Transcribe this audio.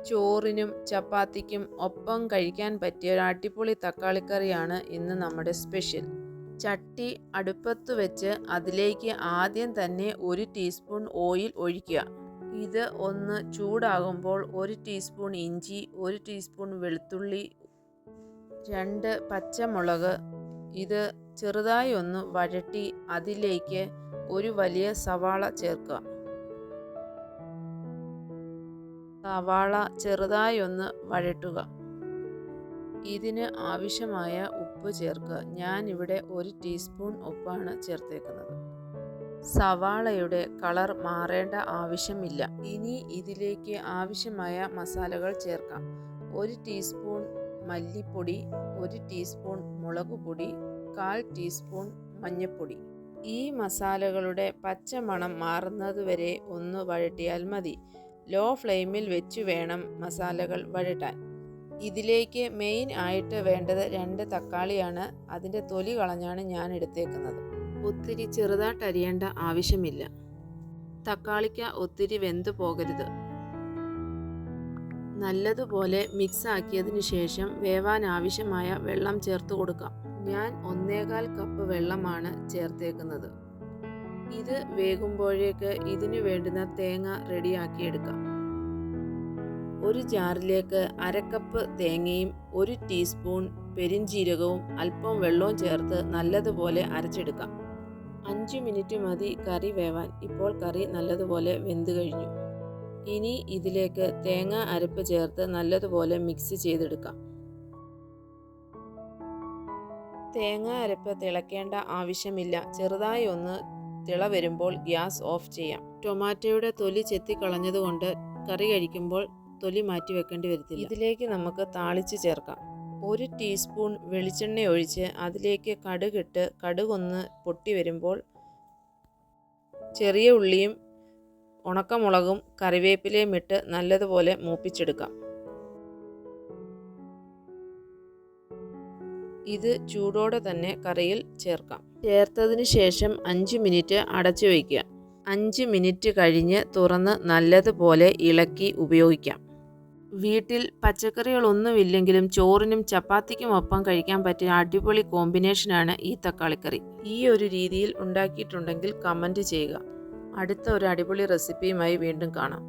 ചോറിനും ചപ്പാത്തിക്കും ഒപ്പം കഴിക്കാൻ പറ്റിയ ഒരു അടിപൊളി തക്കാളിക്കറിയാണ് ഇന്ന് നമ്മുടെ സ്പെഷ്യൽ. ചട്ടി അടുപ്പത്ത് വെച്ച് അതിലേക്ക് ആദ്യം തന്നെ 1 ടീസ്പൂൺ ഓയിൽ ഒഴിക്കുക. ഇത് ഒന്ന് ചൂടാകുമ്പോൾ 1 ടീസ്പൂൺ ഇഞ്ചി, 1 ടീസ്പൂൺ വെളുത്തുള്ളി, 2 പച്ചമുളക് ഇത് ചെറുതായി ഒന്ന് വഴറ്റി അതിലേക്ക് ഒരു വലിയ സവാള ചേർക്കുക. സവാള ചെറുതായി ഒന്ന് വഴറ്റുക. ഇതിന് ആവശ്യമായ ഉപ്പ് ചേർക്കുക. ഞാൻ ഇവിടെ 1 ടീസ്പൂൺ ഉപ്പാണ് ചേർത്തേക്കുന്നത്. സവാളയുടെ കളർ മാറേണ്ട ആവശ്യമില്ല. ഇനി ഇതിലേക്ക് ആവശ്യമായ മസാലകൾ ചേർക്കാം. 1 ടീസ്പൂൺ മല്ലിപ്പൊടി, 1 ടീസ്പൂൺ മുളക് പൊടി, 1/4 ടീസ്പൂൺ മഞ്ഞൾപ്പൊടി. ഈ മസാലകളുടെ പച്ചമണം മാറുന്നതുവരെ ഒന്ന് വഴറ്റിയാൽ മതി. ലോ ഫ്ലെയിമിൽ വെച്ച് വേണം മസാലകൾ വഴറ്റാൻ. ഇതിലേക്ക് മെയിൻ ആയിട്ട് വേണ്ടത് 2 തക്കാളിയാണ്. അതിൻ്റെ തൊലി കളഞ്ഞാണ് ഞാൻ എടുത്തേക്കുന്നത്. ഒത്തിരി ചെറുതായിട്ട് അരിയേണ്ട ആവശ്യമില്ല. തക്കാളിക്ക ഒത്തിരി വെന്തു പോകരുത്. നല്ലതുപോലെ മിക്സ് ആക്കിയതിന് ശേഷം വേവാൻ ആവശ്യമായ വെള്ളം ചേർത്ത് കൊടുക്കാം. ഞാൻ 1/4 കപ്പ് വെള്ളമാണ് ചേർത്തേക്കുന്നത്. ഇത് വേകുമ്പോഴേക്ക് ഇതിന് വേണ്ടുന്ന തേങ്ങ റെഡിയാക്കിയെടുക്കാം. ഒരു ജാറിലേക്ക് 1/2 കപ്പ് തേങ്ങയും 1 ടീസ്പൂൺ പെരിഞ്ജീരകവും അല്പം വെള്ളവും ചേർത്ത് നല്ലതുപോലെ അരച്ചെടുക്കാം. 5 മിനിറ്റ് മതി കറി വേവാൻ. ഇപ്പോൾ കറി നല്ലതുപോലെ വെന്ത് കഴിഞ്ഞു. ഇനി ഇതിലേക്ക് തേങ്ങ അരപ്പ് ചേർത്ത് നല്ലതുപോലെ മിക്സ് ചെയ്തെടുക്കാം. തേങ്ങ അരപ്പ് തിളയ്ക്കേണ്ട ആവശ്യമില്ല. ചെറുതായി ഒന്ന് തിള വരുമ്പോൾ ഗ്യാസ് ഓഫ് ചെയ്യാം. ടൊമാറ്റോയുടെ തൊലി ചെത്തിക്കളഞ്ഞതുകൊണ്ട് കറി കഴിക്കുമ്പോൾ തൊലി മാറ്റി വെക്കേണ്ടി വരത്തില്ല. ഇതിലേക്ക് നമുക്ക് താളിച്ച് ചേർക്കാം. 1 ടീസ്പൂൺ വെളിച്ചെണ്ണ ഒഴിച്ച് അതിലേക്ക് കടുകിട്ട് കടുകൊന്ന് പൊട്ടി വരുമ്പോൾ ചെറിയ ഉള്ളിയും ഉണക്കമുളകും കറിവേപ്പിലയും ഇട്ട് നല്ലതുപോലെ മൂപ്പിച്ചെടുക്കാം. ഇത് ചൂടോടെ തന്നെ കറിയിൽ ചേർക്കാം. ചേർത്തതിന് ശേഷം 5 മിനിറ്റ് അടച്ചു വയ്ക്കുക. 5 മിനിറ്റ് കഴിഞ്ഞ് തുറന്ന് നല്ലതുപോലെ ഇളക്കി ഉപയോഗിക്കാം. വീട്ടിൽ പച്ചക്കറികളൊന്നുമില്ലെങ്കിലും ചോറിനും ചപ്പാത്തിക്കും ഒപ്പം കഴിക്കാൻ പറ്റിയ അടിപൊളി കോമ്പിനേഷനാണ് ഈ തക്കാളിക്കറി. ഈ ഒരു രീതിയിൽ ഉണ്ടാക്കിയിട്ടുണ്ടെങ്കിൽ കമൻറ്റ് ചെയ്യുക. അടുത്ത ഒരു അടിപൊളി റെസിപ്പിയുമായി വീണ്ടും കാണാം.